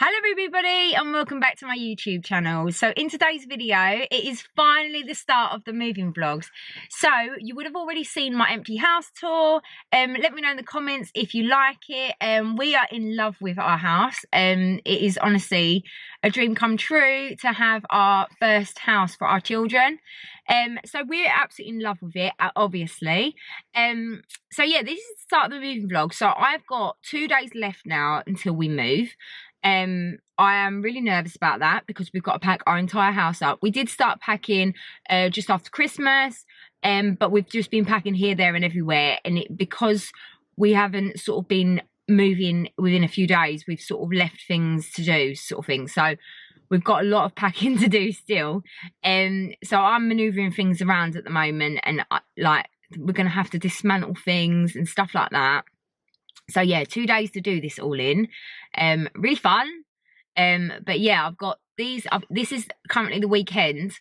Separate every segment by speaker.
Speaker 1: Hello everybody and welcome back to my YouTube channel. So in today's video, it is finally the start of the moving vlogs. So you would have already seen my empty house tour. Let me know in the comments if you like it. We are in love with our house. It is honestly a dream come true to have our first house for our children. So we're absolutely in love with it, obviously. So yeah, this is the start of the moving vlog. So I've got 2 days left now until we move. I am really nervous about that because we've got to pack our entire house up. We did start packing just after Christmas, but we've just been packing here, there and everywhere. And because we haven't sort of been moving within a few days, we've sort of left things to do sort of thing. So we've got a lot of packing to do still. So I'm manoeuvring things around at the moment, and like we're going to have to dismantle things and stuff like that. So yeah, 2 days to do this all in. Really fun. But yeah, I've got these. This is currently the weekend.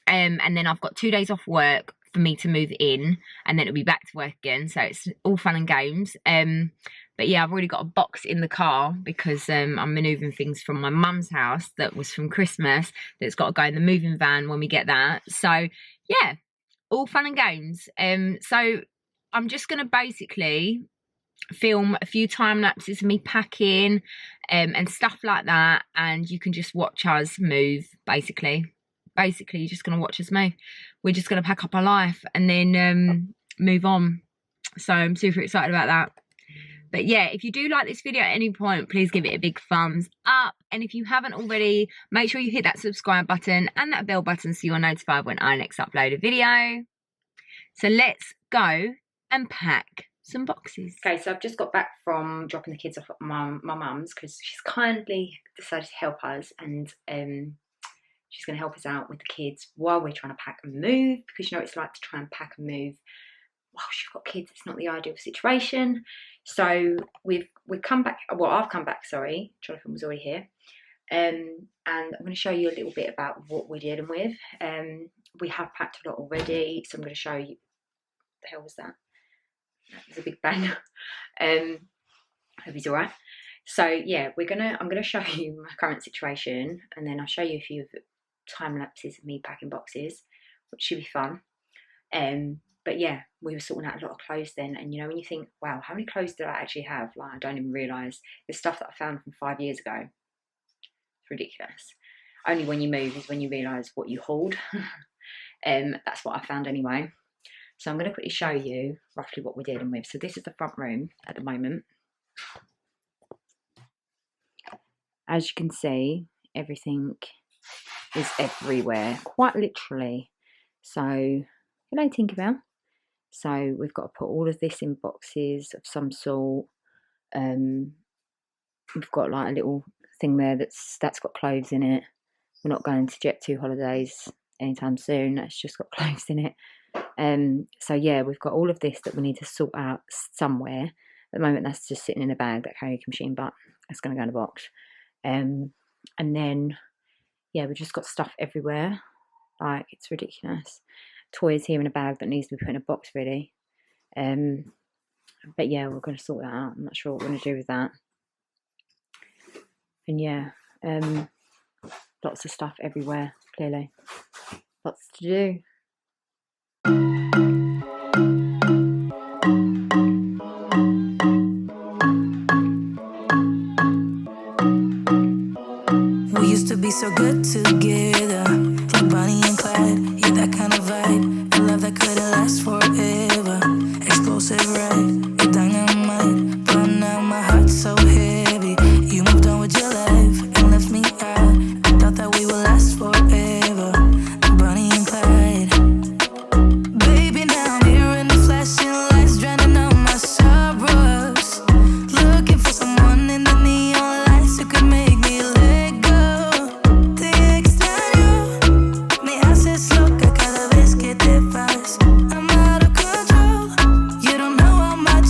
Speaker 1: And then I've got 2 days off work for me to move in, and then it'll be back to work again. So it's all fun and games. But yeah, I've already got a box in the car because I'm manoeuvring things from my mum's house that was from Christmas that's got to go in the moving van when we get that. So yeah, all fun and games. So I'm just going to basically film a few time lapses of me packing and stuff like that, and you can just watch us move. Basically you're just going to watch us move. We're just going to pack up our life and then move on. So I'm super excited about that. But yeah, if you do like this video at any point, please give it a big thumbs up, and if you haven't already, make sure you hit that subscribe button and that bell button so you're notified when I next upload a video. So let's go and pack some boxes. Okay, so I've just got back from dropping the kids off at my mum's because she's kindly decided to help us, and she's going to help us out with the kids while we're trying to pack and move, because you know it's like to try and pack and move while you've got kids. It's not the ideal situation. So we've come back. Well, I've come back. Sorry, Jonathan was already here, and I'm going to show you a little bit about what we're dealing with. We have packed a lot already, so I'm going to show you. The hell was that? That was a big bang. Hope he's all right. So yeah, I'm gonna show you my current situation, and then I'll show you a few time lapses of me packing boxes, which should be fun. But yeah, we were sorting out a lot of clothes then, and you know when you think, wow, how many clothes did I actually have? Like I don't even realise the stuff that I found from 5 years ago. It's ridiculous. Only when you move is when you realise what you hold. That's what I found anyway. So I'm going to quickly show you roughly what we're dealing with. So this is the front room at the moment. As you can see, everything is everywhere, quite literally. So, hello Tinkerbell. So we've got to put all of this in boxes of some sort. We've got like a little thing there that's got clothes in it. We're not going to Jet2 holidays anytime soon. That's just got clothes in it. So yeah, we've got all of this that we need to sort out somewhere. At the moment that's just sitting in a bag, that karaoke machine, but it's going to go in a box. And then yeah, we've just got stuff everywhere, like it's ridiculous. Toys here in a bag that needs to be put in a box really. But yeah, we're going to sort that out. I'm not sure what we're going to do with that. And yeah, lots of stuff everywhere, clearly lots to do.
Speaker 2: We used to be so good together, like Bonnie and Clyde. Yeah, that kind of vibe, a love that couldn't last forever. Explosive, right? You're dynamite, but now my heart's so heavy. You moved on with your life and left me out. I thought that we would last forever, like Bonnie and Clyde. Baby, now I'm here in the flashing lights, drowning out my sorrows. Looking for someone in the neon lights who could make me let go. Te extraño, me haces loca cada vez que te vas. I'm out of control, you don't know how much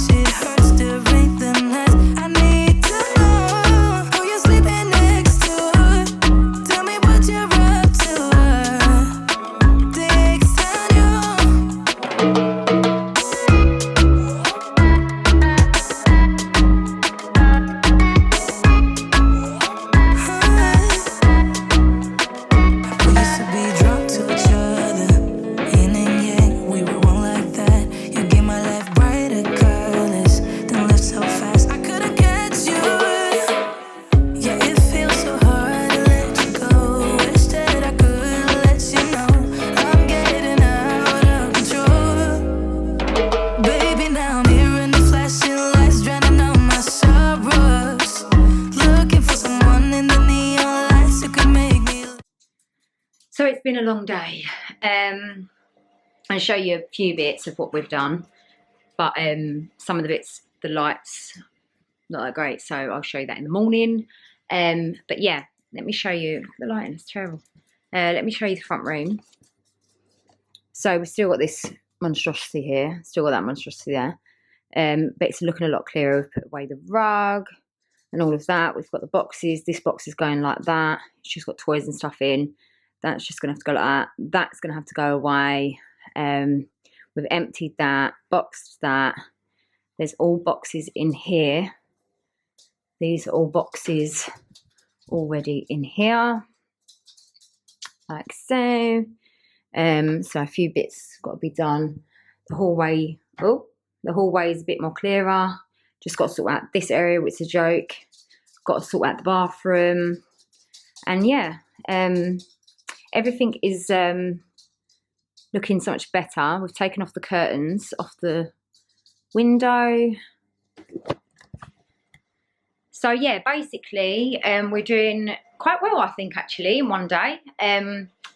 Speaker 1: So it's been a long day. I'll show you a few bits of what we've done, but some of the bits, the lights, not that great, so I'll show you that in the morning. But yeah, let me show you. Look at the lighting, it's terrible. Let me show you the front room. So we've still got this monstrosity here, still got that monstrosity there, but it's looking a lot clearer. We've put away the rug and all of that. We've got the boxes. This box is going like that. It's just got toys and stuff in. That's just gonna have to go like that. That's gonna have to go away. We've emptied that, boxed that. There's all boxes in here. These are all boxes already in here, like so. So a few bits got to be done. The hallway, the hallway is a bit more clearer. Just got to sort out this area, which is a joke. Got to sort out the bathroom, and yeah, everything is looking so much better. We've taken off the curtains off the window. So yeah, basically, we're doing quite well, I think, actually, in one day.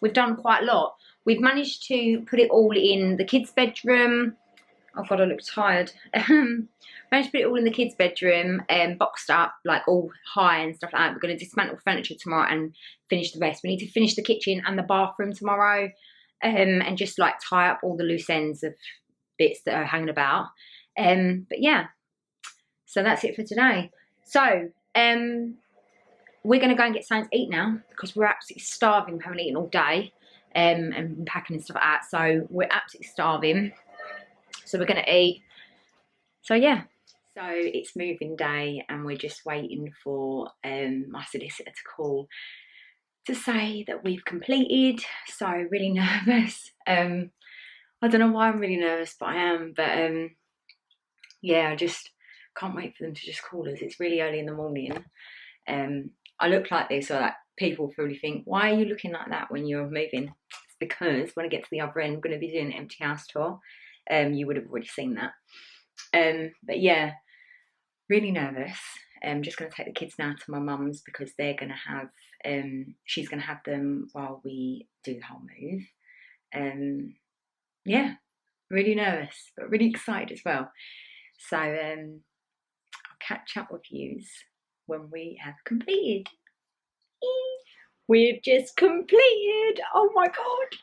Speaker 1: We've done quite a lot. We've managed to put it all in the kids' bedroom. Oh God, I look tired. Managed to put it all in the kids' bedroom, boxed up, like all high and stuff like that. We're going to dismantle furniture tomorrow and finish the rest. We need to finish the kitchen and the bathroom tomorrow, and just like tie up all the loose ends of bits that are hanging about. But yeah, so that's it for today. So we're going to go and get something to eat now because we're absolutely starving. We haven't eaten all day, and packing and stuff like that. So we're absolutely starving. So we're going to eat. So yeah. So it's moving day and we're just waiting for my solicitor to call to say that we've completed. So really nervous. I don't know why I'm really nervous, but I am. But yeah, I just can't wait for them to just call us. It's really early in the morning. I look like this, so that people probably think, why are you looking like that when you're moving? It's because when I get to the other end, I'm going to be doing an empty house tour. You would have already seen that. But yeah, really nervous. I'm just going to take the kids now to my mum's because they're going to have, she's going to have them while we do the whole move. Yeah, really nervous, but really excited as well. So I'll catch up with you when we have completed. We've just completed. Oh my God.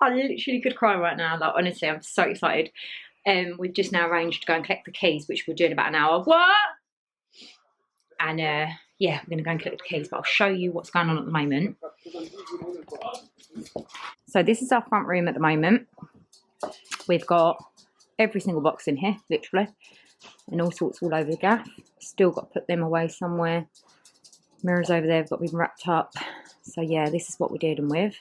Speaker 1: I literally could cry right now. Like, honestly, I'm so excited. We've just now arranged to go and collect the keys, which we'll do in about an hour. What? And yeah, we're going to go and collect the keys, but I'll show you what's going on at the moment. So this is our front room at the moment. We've got every single box in here, literally, and all sorts all over the gaff. Still got to put them away somewhere. Mirrors over there have got to be wrapped up. So yeah, this is what we're dealing with.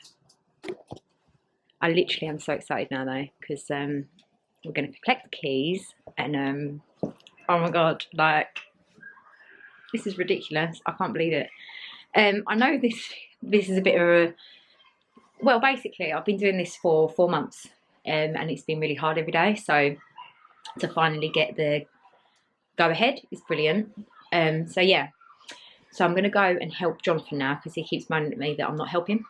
Speaker 1: I literally am so excited now though, because we're going to collect the keys and oh my God, like, this is ridiculous. I can't believe it. I know this is a bit of a, well, basically I've been doing this for 4 months and it's been really hard every day. So to finally get the go ahead is brilliant. So yeah, so I'm going to go and help Jonathan now because he keeps moaning at me that I'm not helping.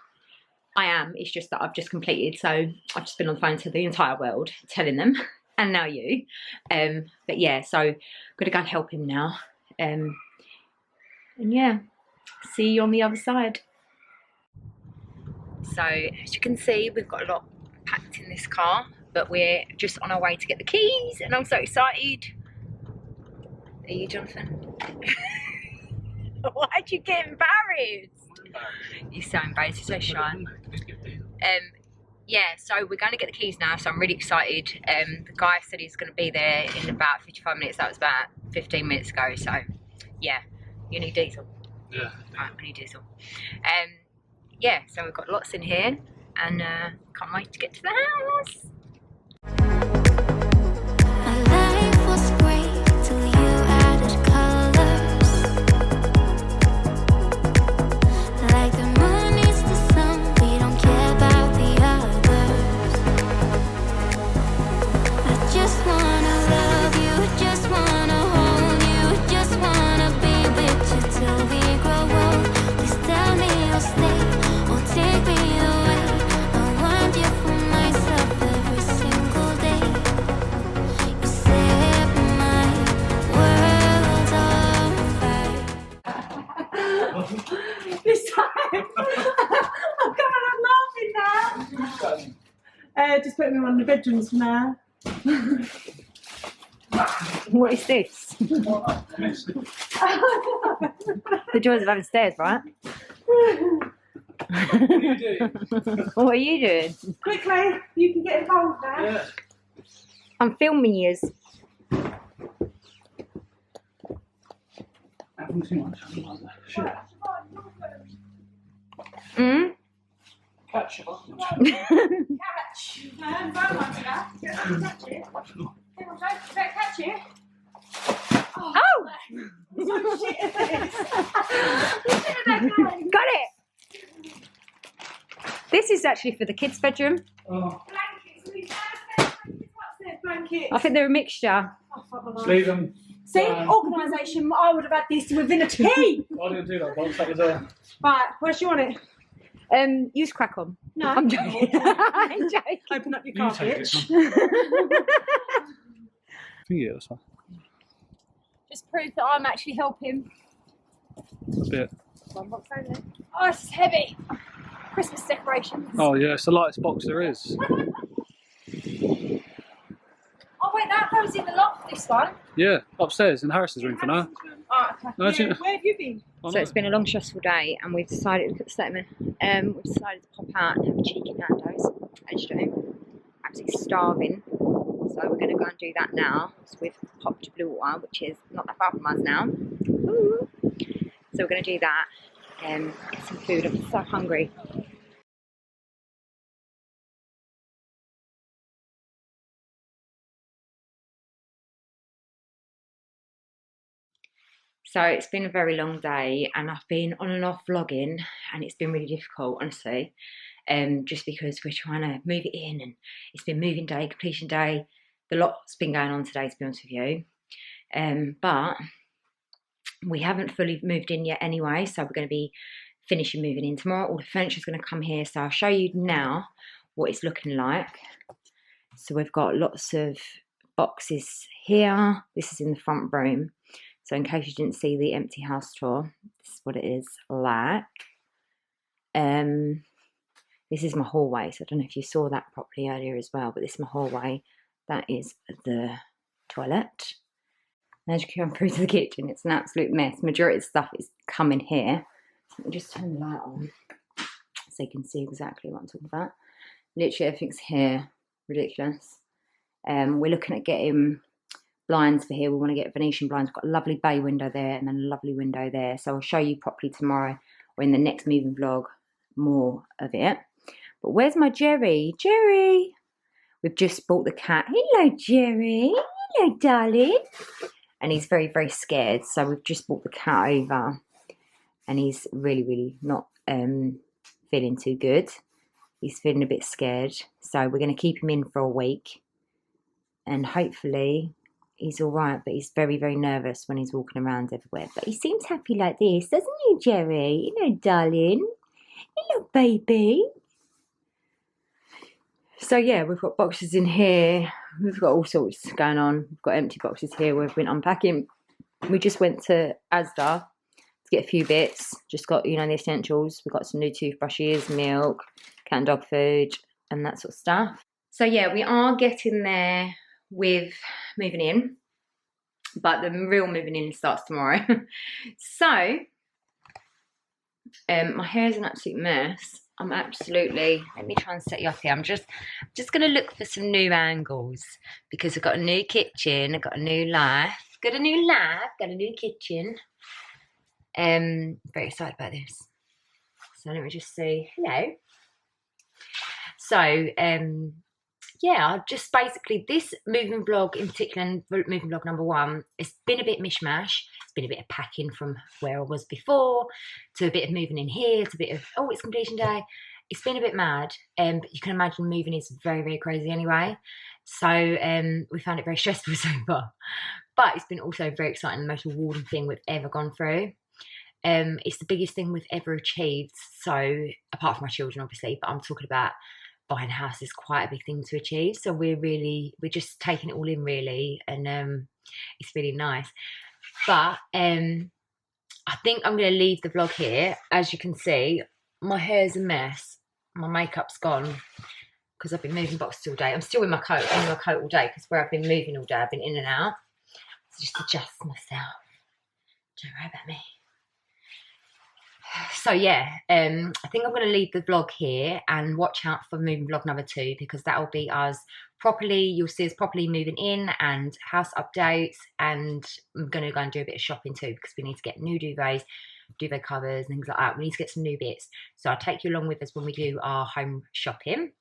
Speaker 1: I am, it's just that I've just completed, so I've just been on the phone to the entire world telling them, and now you. But yeah, so I'm going to go and help him now. And yeah, see you on the other side. So as you can see, we've got a lot packed in this car, but we're just on our way to get the keys, and I'm so excited. Are you, Jonathan? Why'd you get embarrassed? You're so embarrassed, you're so shy. Yeah, so we're going to get the keys now, so I'm really excited. The guy said he's going to be there in about 55 minutes. That was about 15 minutes ago, so yeah. You need diesel? Yeah. Right, I need diesel. Yeah, so we've got lots in here, and can't wait to get to the house.
Speaker 2: Till we grow old, please tell me you'll stay or take me away.
Speaker 3: This time. Oh God, I'm laughing now. Just put me in one of the bedrooms for now.
Speaker 1: What is this? The joys of having stairs, right?
Speaker 4: What are you doing?
Speaker 1: What are you doing?
Speaker 3: Quickly, you can get involved now.
Speaker 4: Yeah.
Speaker 1: I'm filming you.
Speaker 4: Haven't too much. Shit. Catch.
Speaker 3: Catch. No, don't want to that. Catch it. Don't catch it.
Speaker 1: Oh!
Speaker 3: So shit at this.
Speaker 1: Got it! This is actually for the kids' bedroom.
Speaker 4: Oh.
Speaker 3: Blankets. What's blankets?
Speaker 1: I think they're a mixture.
Speaker 3: Oh, fuck my life.
Speaker 4: Leave them.
Speaker 3: See, organisation, I would have had this within a tea.
Speaker 4: I didn't do that, box. That was a.
Speaker 3: Right, where do you want it?
Speaker 1: Use crack on.
Speaker 3: No.
Speaker 1: I'm joking. I'm joking.
Speaker 3: Open up your
Speaker 4: You
Speaker 3: car,
Speaker 4: take
Speaker 3: bitch.
Speaker 4: this one. Yeah, that's fine.
Speaker 1: Just proof that I'm actually helping.
Speaker 4: A bit.
Speaker 1: Oh, this is heavy. Christmas decorations.
Speaker 4: Oh yeah, it's the lightest box there is.
Speaker 1: Oh wait, that goes in the loft, this one.
Speaker 4: Yeah, upstairs in Harris's room for now.
Speaker 1: Oh, okay.
Speaker 4: No,
Speaker 3: Yeah, where have you been?
Speaker 1: So it's been a long, stressful day, and we've decided, look at the statement, we've decided to pop out and have a cheeky Nando's, as you do. Absolutely starving. So we're going to go and do that now. So we've popped Blue Water, which is not that far from us now. Ooh. So we're going to do that and get some food. I'm so hungry. So it's been a very long day, and I've been on and off vlogging, and it's been really difficult, honestly, just because we're trying to move it in, and it's been moving day, completion day. The lot's been going on today, to be honest with you, but we haven't fully moved in yet anyway, so we're going to be finishing moving in tomorrow. All the furniture's going to come here, so I'll show you now what it's looking like. So we've got lots of boxes here. This is in the front room. So in case you didn't see the empty house tour, this is what it is like. This is my hallway. So I don't know if you saw that properly earlier as well, but this is my hallway. That is the toilet. And as you come through to the kitchen, it's an absolute mess. Majority of the stuff is coming here. So let me just turn the light on so you can see exactly what I'm talking about. Literally everything's here. Ridiculous. We're looking at getting blinds for here. We want to get Venetian blinds. We've got a lovely bay window there and then a lovely window there. So I'll show you properly tomorrow or in the next moving vlog more of it. But where's my Jerry? Jerry! We've just bought the cat. Hello, Jerry. Hello, darling. And he's very, very scared. So we've just brought the cat over. And he's really, really not feeling too good. He's feeling a bit scared. So we're going to keep him in for a week. And hopefully he's all right. But he's very, very nervous when he's walking around everywhere. But he seems happy like this, doesn't he, Jerry? Hello, darling. Hello, baby. So yeah, we've got boxes in here. We've got all sorts going on. We've got empty boxes here. We've been unpacking. We just went to Asda to get a few bits. Just got, you know, the essentials. We've got some new toothbrushes, milk, cat and dog food, and that sort of stuff. So yeah, we are getting there with moving in. But the real moving in starts tomorrow. So, my hair is an absolute mess. I'm absolutely, let me try and set you up here. I'm just going to look for some new angles because I've got a new kitchen, I've got a new life, got a new kitchen. Very excited about this. So let me just say hello. So, yeah, just basically this moving vlog in particular, and moving vlog number 1, it's been a bit mishmash. It's been a bit of packing from where I was before to a bit of moving in here to a bit of, oh, it's completion day. It's been a bit mad, but you can imagine moving is very, very crazy anyway. So we found it very stressful so far. But it's been also very exciting, the most rewarding thing we've ever gone through. It's the biggest thing we've ever achieved. So apart from my children, obviously, but I'm talking about buying a house is quite a big thing to achieve. So we're just taking it all in really, and it's really nice. But I think I'm going to leave the vlog here. As you can see, my hair's a mess. My makeup's gone because I've been moving boxes all day. I'm still in my coat. I'm in my coat all day because where I've been moving all day, I've been in and out. So just adjust myself. Don't worry about me. So yeah, I think I'm going to leave the vlog here and watch out for moving vlog number 2, because that will be us properly, you'll see us properly moving in and house updates, and I'm going to go and do a bit of shopping too, because we need to get new duvets, duvet covers and things like that. We need to get some new bits, so I'll take you along with us when we do our home shopping.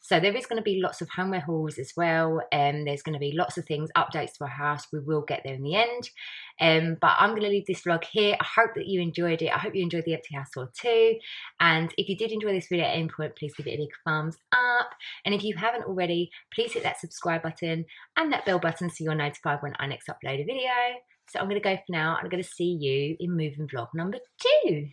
Speaker 1: So there is going to be lots of homeware hauls as well, and there's going to be lots of things, updates to our house. We will get there in the end, but I'm going to leave this vlog here. I hope that you enjoyed it. I hope you enjoyed the empty house tour too, and if you did enjoy this video at any point, please give it a big thumbs up, and if you haven't already, please hit that subscribe button and that bell button so you're notified when I next upload a video. So I'm going to go for now, and I'm going to see you in moving vlog number 2.